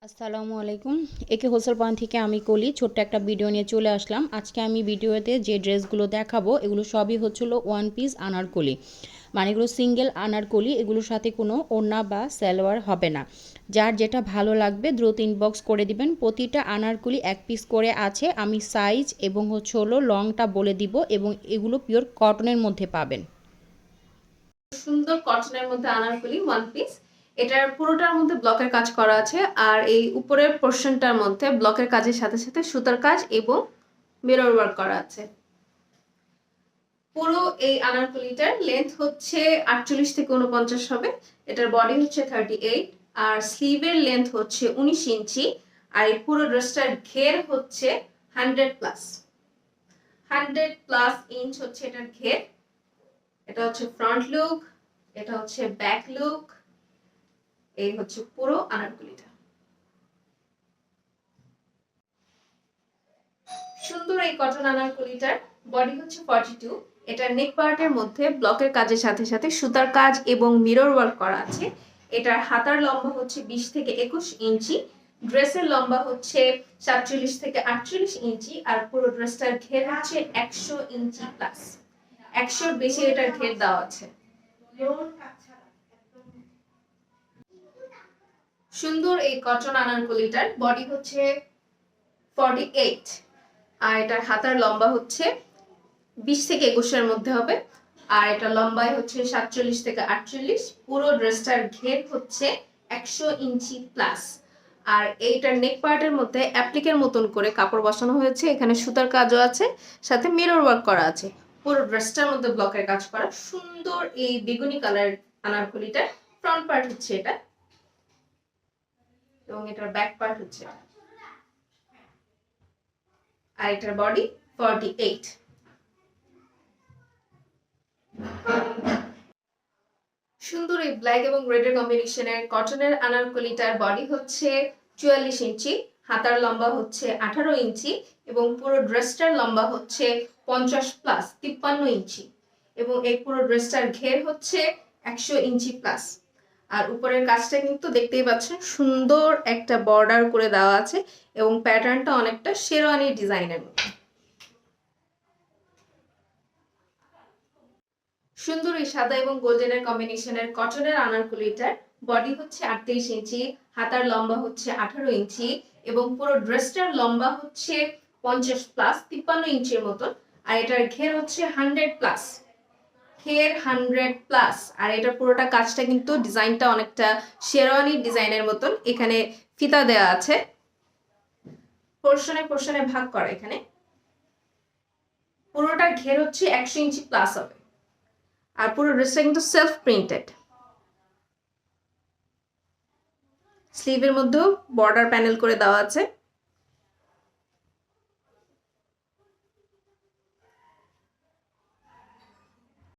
আসসালামু আলাইকুম। একে হোলসেল পয়েন্ট থেকে আমি কলি ছোট্ট একটা ভিডিও নিয়ে চলে আসলাম। আজকে আমি ভিডিওতে যে ড্রেসগুলো দেখাবো এগুলো সবই হচ্ছিলো ওয়ান পিস আনারকলি, মানে এগুলো সিঙ্গেল আনারকলি, এগুলোর সাথে কোনো ওড়না বা সালোয়ার হবে না। যার যেটা ভালো লাগবে দ্রুত ইনবক্স করে দিবেন। প্রতিটা আনারকলি এক পিস করে আছে, আমি সাইজ এবং হলো লংটা বলে দিব, এবং এগুলো পিওর কটনের মধ্যে পাবেন। সুন্দর কটনের মধ্যে আনারকলি ওয়ান পিস। এটার পুরোটার মধ্যে ব্লকের কাজ করা আছে, আর এই উপরের পোর্শনটার মধ্যে ব্লকের কাজের সাথে সাথে সুতার কাজ এবং মিরর ওয়ার্ক করা আছে। পুরো এই আনারকলিটার লেন্থ হচ্ছে 48 থেকে 49 হবে। এটার বডি হচ্ছে 38, আর স্লিভের লেন্থ হচ্ছে 19 ইঞ্চি। আর এই পুরো ড্রেসটার ঘের হচ্ছে 100 প্লাস ইঞ্চ হচ্ছে এটার ঘের। এটা হচ্ছে ফ্রন্ট লুক, এটা হচ্ছে ব্যাক লুক, এই হচ্ছে পুরো আনারকলিটা। সুন্দর এই কটন আনারকলিটার বডি হচ্ছে 42। এটা নেক পার্টের মধ্যে ব্লকের কাজের সাথে সাথে সুতার কাজ এবং মিরর ওয়ার্ক করা আছে। এটার হাতার লম্বা হচ্ছে 20 থেকে 21 ইঞ্চি, ড্রেসের লম্বা হচ্ছে 47 থেকে 48 ইঞ্চি, আর পুরো ড্রেসটার ঘের হচ্ছে 100 ইঞ্চি প্লাস। 100 বেশি এটার ঘের দেওয়া আছে। সুন্দর এই কটন আনারকলিটার বডি হচ্ছে 48, আর এটার হাতার লম্বা হচ্ছে 20 থেকে 21 মধ্যে হবে, আর এটা লম্বায় হচ্ছে 47 থেকে 48। পুরো ড্রেসটার ঘের হচ্ছে 100 ইঞ্চি প্লাস। আর এইটার নেক পার্টের মধ্যে অ্যাপ্লিকের মতন করে কাপড় বসানো হয়েছে, এখানে সুতার কাজও আছে, সাথে মিরর ওয়ার্ক করা আছে। পুরো ড্রেসটার মধ্যে ব্লকের কাজ করা। সুন্দর এই বেগুনি কালার আনারকলিটার ফ্রন্ট পার্ট হচ্ছে এটা, এবং এটার ব্যাক পার্ট হচ্ছে এটা। আর এটার বডি 48। সুন্দর এই ব্ল্যাক এবং রেডের কম্বিনেশনের কটনের আনারকলিটার বডি হচ্ছে 44 ইঞ্চি, হাতার লম্বা হচ্ছে 18 ইঞ্চি, এবং পুরো ড্রেসটার লম্বা হচ্ছে 50 প্লাস 53 ইঞ্চি, এবং এই পুরো ড্রেসটার ঘের হচ্ছে 100 ইঞ্চি প্লাস। আর উপরের কাজটা কিন্তু দেখতেই পাচ্ছেন সুন্দর একটা বর্ডার করে দেওয়া আছে, এবং প্যাটার্নটা অনেকটা শেরওয়ানি ডিজাইনের মতো। সুন্দর এই সাদা এবং গোল্ডেনের কম্বিনেশনের কটনের আনারকলিটার বডি হচ্ছে 38 ইঞ্চি, হাতার লম্বা হচ্ছে 18 ইঞ্চি, এবং পুরো ড্রেসটার লম্বা হচ্ছে 50 প্লাস 53 ইঞ্চির মতন। আর এটার ঘের হচ্ছে 100 প্লাস, ঘের 100 প্লাস। আর এটা পুরোটা কাজটা কিন্তু ডিজাইনটা অনেকটা শেরওয়ানি ডিজাইনের মতন। এখানে ফিতা দেওয়া আছে, পোর্শনে পোর্শনে ভাগ করা। এখানে পুরোটা ঘের হচ্ছে 100 ইঞ্চি প্লাস হবে, আর পুরো ড্রেসটা কিন্তু সেলফ প্রিন্টেড। স্লিভের মধ্যেও বর্ডার প্যানেল করে দেওয়া আছে।